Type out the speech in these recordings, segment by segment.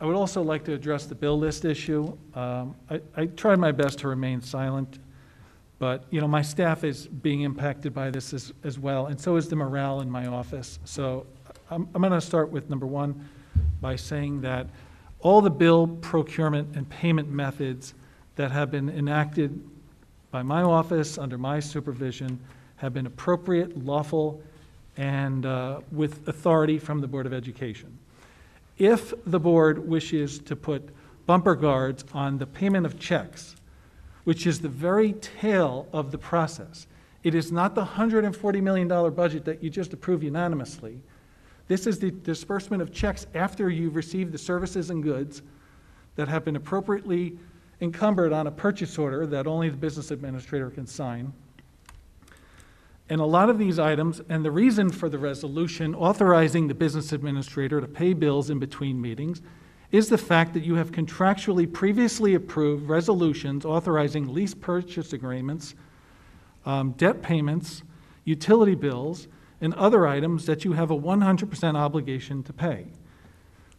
I would also like to address the bill list issue. I tried my best to remain silent, but my staff is being impacted by this as well, and so is the morale in my office. So I'm going to start with number one by saying that all the bill procurement and payment methods that have been enacted by my office under my supervision have been appropriate, lawful, and with authority from the Board of Education. If the board wishes to put bumper guards on the payment of checks, which is the very tail of the process, it is not the $140 million budget that you just approved unanimously. This is the disbursement of checks after you've received the services and goods that have been appropriately encumbered on a purchase order that only the business administrator can sign. And a lot of these items, and the reason for the resolution authorizing the business administrator to pay bills in between meetings, is the fact that you have contractually previously approved resolutions authorizing lease purchase agreements, debt payments, utility bills, and other items that you have a 100% obligation to pay.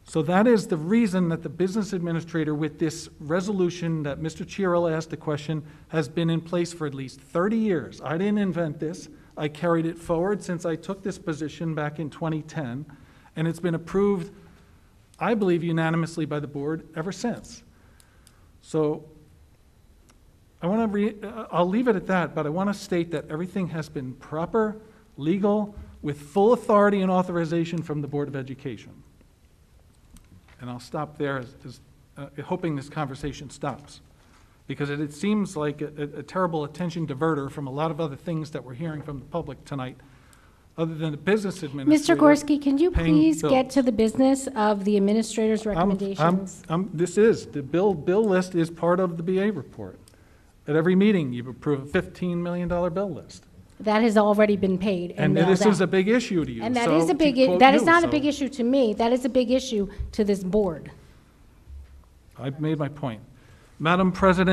So that is the reason that the business administrator, with this resolution that Mr. Chiarella asked the question, has been in place for at least 30 years. I didn't invent this. I carried it forward since I took this position back in 2010, and it's been approved, I believe, unanimously by the board ever since. So I'll leave it at that, but I want to state that everything has been proper, legal, with full authority and authorization from the Board of Education. And I'll stop there, hoping this conversation stops, because it seems like a terrible attention diverter from a lot of other things that we're hearing from the public tonight, other than the business administrator. Mr. Gorski, can you please bills. get to the business of the administrator's recommendations? The bill list is part of the BA report. At every meeting, you approve a $15 million bill list. That has already been paid and mailed this is out. a big issue to you. And that so is a big, that is not a big issue to me. That is a big issue to this board. I've made my point. Madam President,